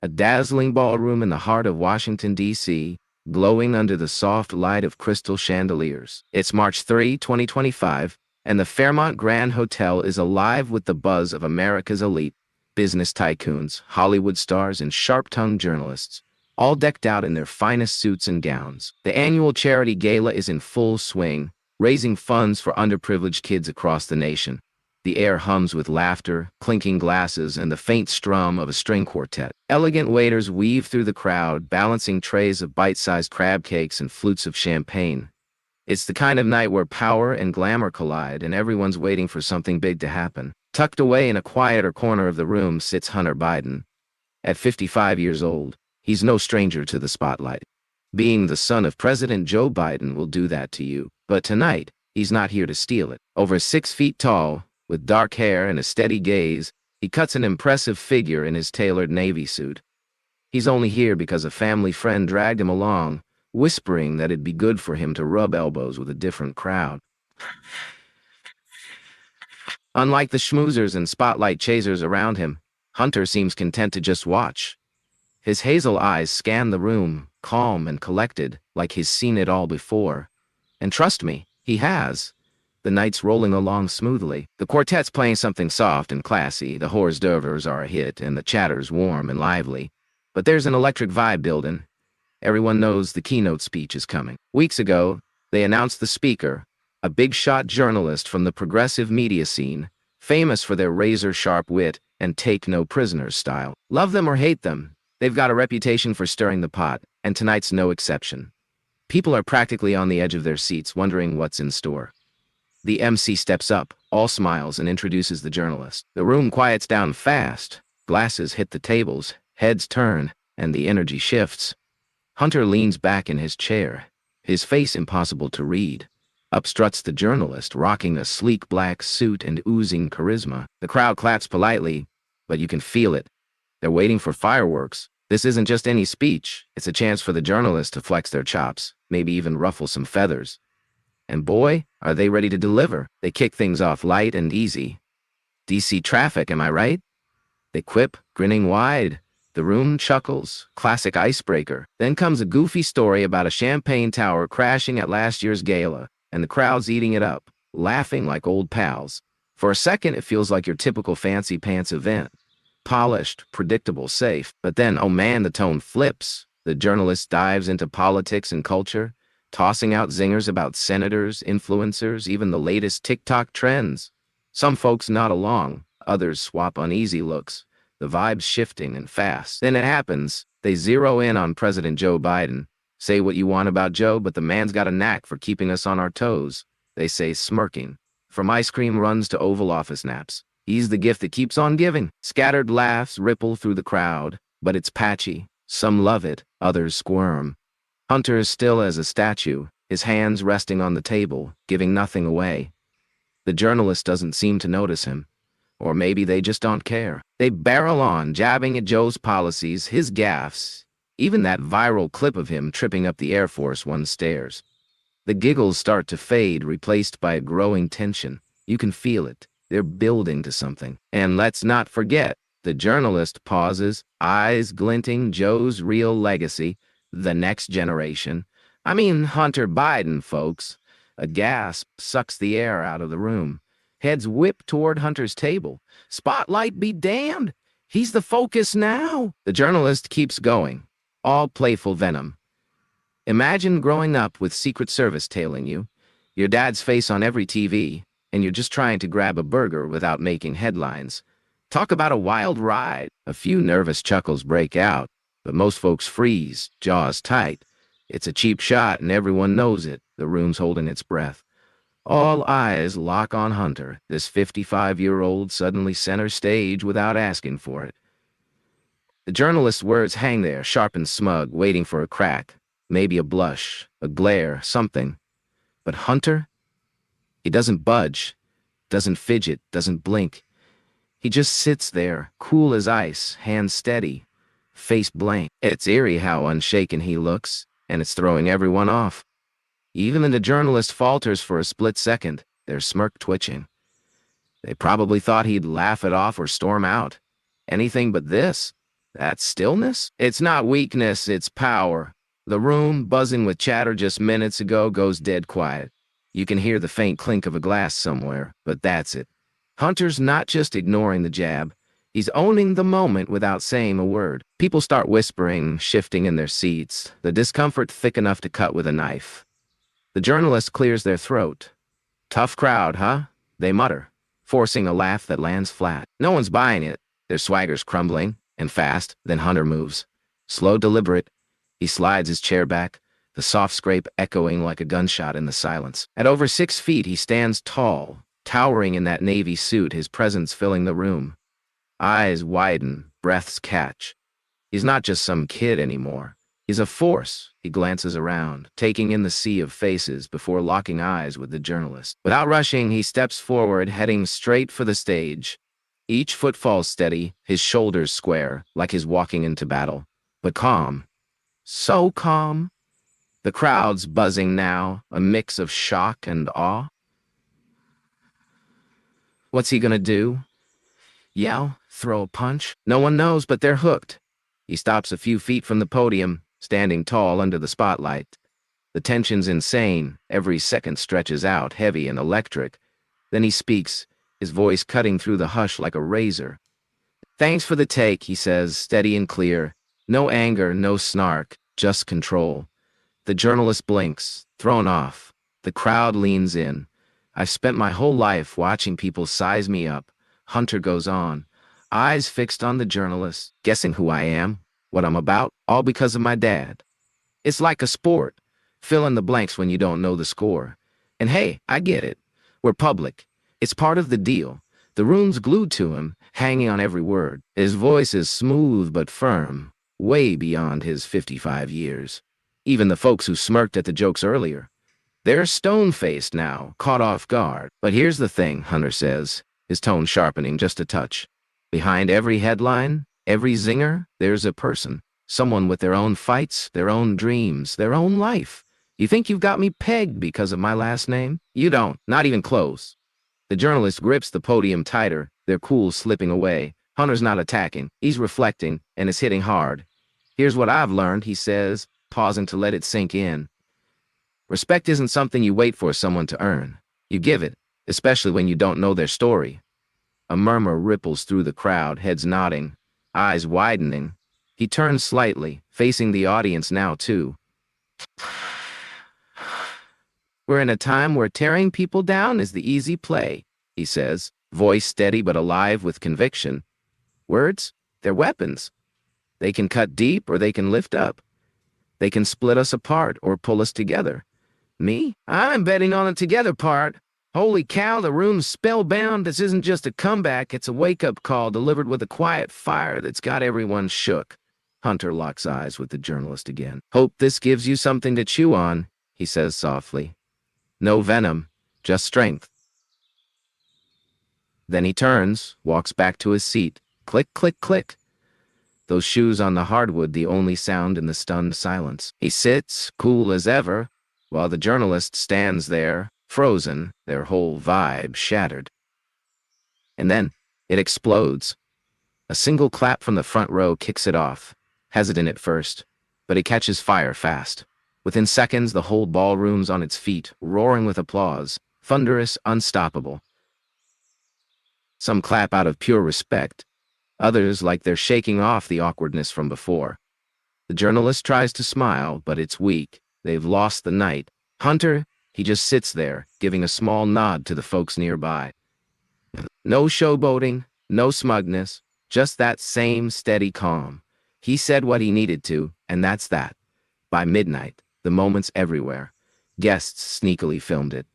a dazzling ballroom in the heart of Washington, D.C., glowing under the soft light of crystal chandeliers. It's March 3, 2025, and the Fairmont Grand Hotel is alive with the buzz of America's elite business tycoons, Hollywood stars, and sharp-tongued journalists, all decked out in their finest suits and gowns. The annual charity gala is in full swing, raising funds for underprivileged kids across the nation. The air hums with laughter, clinking glasses, and the faint strum of a string quartet. Elegant waiters weave through the crowd, balancing trays of bite-sized crab cakes and flutes of champagne. It's the kind of night where power and glamour collide, and everyone's waiting for something big to happen. Tucked away in a quieter corner of the room sits Hunter Biden. At 55 years old, he's no stranger to the spotlight. Being the son of President Joe Biden will do that to you. But tonight, he's not here to steal it. Over 6 feet tall, with dark hair and a steady gaze, he cuts an impressive figure in his tailored Navy suit. He's only here because a family friend dragged him along, whispering that it'd be good for him to rub elbows with a different crowd. Unlike the schmoozers and spotlight chasers around him, Hunter seems content to just watch. His hazel eyes scan the room, calm and collected, like he's seen it all before. And trust me, he has. The night's rolling along smoothly. The quartet's playing something soft and classy, the hors d'oeuvres are a hit, and the chatter's warm and lively. But there's an electric vibe building. Everyone knows the keynote speech is coming. Weeks ago, they announced the speaker, a big-shot journalist from the progressive media scene, famous for their razor-sharp wit and take-no-prisoners style. Love them or hate them, they've got a reputation for stirring the pot, and tonight's no exception. People are practically on the edge of their seats, wondering what's in store. The MC steps up, all smiles, and introduces the journalist. The room quiets down fast. Glasses hit the tables, heads turn, and the energy shifts. Hunter leans back in his chair, his face impossible to read. Up struts the journalist, rocking a sleek black suit and oozing charisma. The crowd claps politely, but you can feel it. They're waiting for fireworks. This isn't just any speech. It's a chance for the journalists to flex their chops, maybe even ruffle some feathers. And boy, are they ready to deliver. They kick things off light and easy. DC traffic, am I right? They quip, grinning wide. The room chuckles, classic icebreaker. Then comes a goofy story about a champagne tower crashing at last year's gala, and the crowd's eating it up, laughing like old pals. For a second, it feels like your typical fancy pants event. Polished, predictable, safe. But then, oh man, the tone flips. The journalist dives into politics and culture, tossing out zingers about senators, influencers, even the latest TikTok trends. Some folks nod along, others swap uneasy looks, the vibe's shifting and fast. Then it happens. They zero in on President Joe Biden. Say what you want about Joe, but the man's got a knack for keeping us on our toes, they say, smirking. From ice cream runs to Oval Office naps. He's the gift that keeps on giving. Scattered laughs ripple through the crowd, but it's patchy. Some love it, others squirm. Hunter is still as a statue, his hands resting on the table, giving nothing away. The journalist doesn't seem to notice him. Or maybe they just don't care. They barrel on, jabbing at Joe's policies, his gaffes, even that viral clip of him tripping up the Air Force One stairs. The giggles start to fade, replaced by a growing tension. You can feel it. They're building to something. And let's not forget, the journalist pauses, eyes glinting, Joe's real legacy, the next generation. I mean, Hunter Biden, folks. A gasp sucks the air out of the room. Heads whip toward Hunter's table. Spotlight be damned! He's the focus now! The journalist keeps going, all playful venom. Imagine growing up with Secret Service tailing you, your dad's face on every TV, and you're just trying to grab a burger without making headlines. Talk about a wild ride. A few nervous chuckles break out, but most folks freeze, jaws tight. It's a cheap shot and everyone knows it. The room's holding its breath. All eyes lock on Hunter, this 55-year-old suddenly center stage without asking for it. The journalist's words hang there, sharp and smug, waiting for a crack, maybe a blush, a glare, something. But Hunter? He doesn't budge, doesn't fidget, doesn't blink. He just sits there, cool as ice, hands steady, face blank. It's eerie how unshaken he looks, and it's throwing everyone off. Even the journalist falters for a split second, their smirk twitching. They probably thought he'd laugh it off or storm out. Anything but this. That stillness? It's not weakness, it's power. The room, buzzing with chatter just minutes ago, goes dead quiet. You can hear the faint clink of a glass somewhere, but that's it. Hunter's not just ignoring the jab. He's owning the moment without saying a word. People start whispering, shifting in their seats, the discomfort thick enough to cut with a knife. The journalist clears their throat. Tough crowd, huh? They mutter, forcing a laugh that lands flat. No one's buying it. Their swagger's crumbling, and fast. Then Hunter moves. Slow, deliberate. He slides his chair back, the soft scrape echoing like a gunshot in the silence. At over 6 feet, he stands tall, towering in that navy suit, his presence filling the room. Eyes widen, breaths catch. He's not just some kid anymore. He's a force. He glances around, taking in the sea of faces before locking eyes with the journalist. Without rushing, he steps forward, heading straight for the stage. Each footfall steady, his shoulders square, like he's walking into battle. But calm. So calm. The crowd's buzzing now, a mix of shock and awe. What's he gonna do? Yell? Throw a punch? No one knows, but they're hooked. He stops a few feet from the podium, standing tall under the spotlight. The tension's insane. Every second stretches out, heavy and electric. Then he speaks, his voice cutting through the hush like a razor. Thanks for the take, he says, steady and clear. No anger, no snark, just control. The journalist blinks, thrown off. The crowd leans in. I've spent my whole life watching people size me up. Hunter goes on, eyes fixed on the journalist, guessing who I am, what I'm about, all because of my dad. It's like a sport. Fill in the blanks when you don't know the score. And hey, I get it. We're public. It's part of the deal. The room's glued to him, hanging on every word. His voice is smooth but firm, way beyond his 55 years. Even the folks who smirked at the jokes earlier. They're stone-faced now, caught off guard. But here's the thing, Hunter says, his tone sharpening just a touch. Behind every headline, every zinger, there's a person. Someone with their own fights, their own dreams, their own life. You think you've got me pegged because of my last name? You don't, not even close. The journalist grips the podium tighter, their cool slipping away. Hunter's not attacking, he's reflecting, and is hitting hard. Here's what I've learned, he says, pausing to let it sink in. Respect isn't something you wait for someone to earn. You give it, especially when you don't know their story. A murmur ripples through the crowd, heads nodding, eyes widening. He turns slightly, facing the audience now too. We're in a time where tearing people down is the easy play, he says, voice steady but alive with conviction. Words? They're weapons. They can cut deep or they can lift up. They can split us apart or pull us together. Me? I'm betting on the together part. Holy cow, the room's spellbound. This isn't just a comeback, it's a wake-up call delivered with a quiet fire that's got everyone shook. Hunter locks eyes with the journalist again. Hope this gives you something to chew on, he says softly. No venom, just strength. Then he turns, walks back to his seat. Click, click, click. Those shoes on the hardwood the only sound in the stunned silence. He sits, cool as ever, while the journalist stands there, frozen, their whole vibe shattered. And then it explodes. A single clap from the front row kicks it off, hesitant at first, but it catches fire fast. Within seconds, the whole ballroom's on its feet, roaring with applause, thunderous, unstoppable. Some clap out of pure respect, others like they're shaking off the awkwardness from before. The journalist tries to smile, but it's weak. They've lost the night. Hunter, he just sits there, giving a small nod to the folks nearby. No showboating, no smugness, just that same steady calm. He said what he needed to, and that's that. By midnight, the moment's everywhere. Guests sneakily filmed it.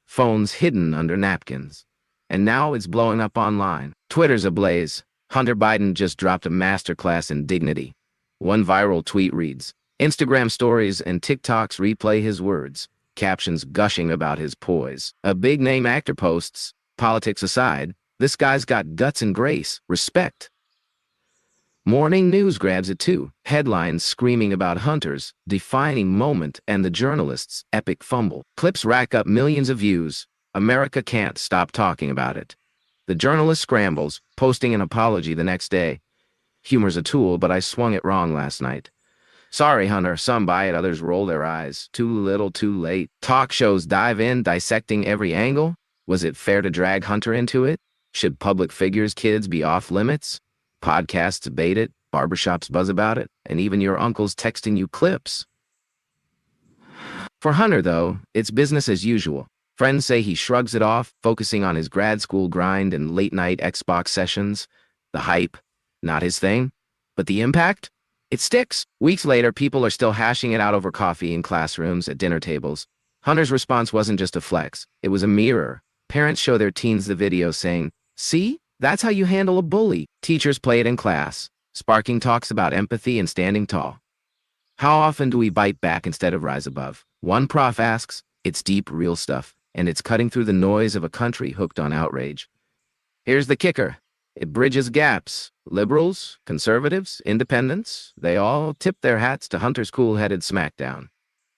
Phones hidden under napkins. And now it's blowing up online. Twitter's ablaze. Hunter Biden just dropped a masterclass in dignity. One viral tweet reads, Instagram stories and TikToks replay his words, captions gushing about his poise. A big-name actor posts, politics aside, this guy's got guts and grace, respect. Morning news grabs it too, headlines screaming about Hunter's defining moment and the journalist's epic fumble. Clips rack up millions of views. America can't stop talking about it. The journalist scrambles, posting an apology the next day. Humor's a tool, but I swung it wrong last night. Sorry, Hunter. Some buy it, others roll their eyes. Too little, too late. Talk shows dive in, dissecting every angle. Was it fair to drag Hunter into it? Should public figures' kids be off limits? Podcasts debate it, barbershops buzz about it, and even your uncle's texting you clips. For Hunter, though, it's business as usual. Friends say he shrugs it off, focusing on his grad school grind and late-night Xbox sessions. The hype, not his thing. But the impact? It sticks. Weeks later, people are still hashing it out over coffee in classrooms, at dinner tables. Hunter's response wasn't just a flex. It was a mirror. Parents show their teens the video saying, "See? That's how you handle a bully." Teachers play it in class, sparking talks about empathy and standing tall. How often do we bite back instead of rise above? One prof asks, it's deep, real stuff, and it's cutting through the noise of a country hooked on outrage. Here's the kicker. It bridges gaps. Liberals, conservatives, independents, they all tip their hats to Hunter's cool-headed smackdown.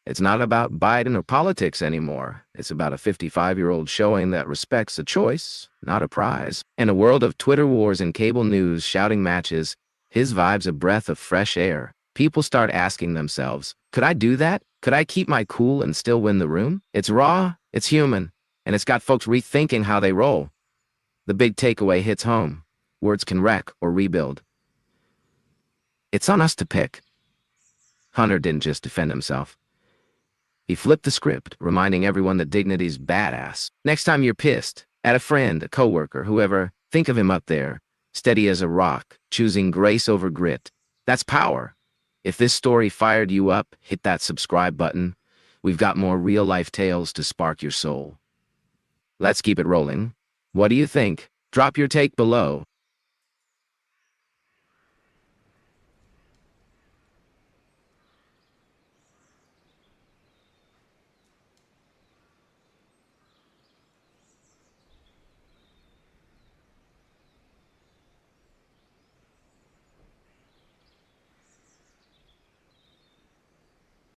It's not about Biden or politics anymore. It's about a 55-year-old showing that respects a choice, not a prize. In a world of Twitter wars and cable news shouting matches, his vibe's a breath of fresh air. People start asking themselves, could I do that? Could I keep my cool and still win the room? It's raw, it's human, and it's got folks rethinking how they roll. The big takeaway hits home. Words can wreck or rebuild. It's on us to pick. Hunter didn't just defend himself. He flipped the script, reminding everyone that dignity's badass. Next time you're pissed, at a friend, a coworker, whoever, think of him up there, steady as a rock, choosing grace over grit. That's power. If this story fired you up, hit that subscribe button. We've got more real-life tales to spark your soul. Let's keep it rolling. What do you think? Drop your take below.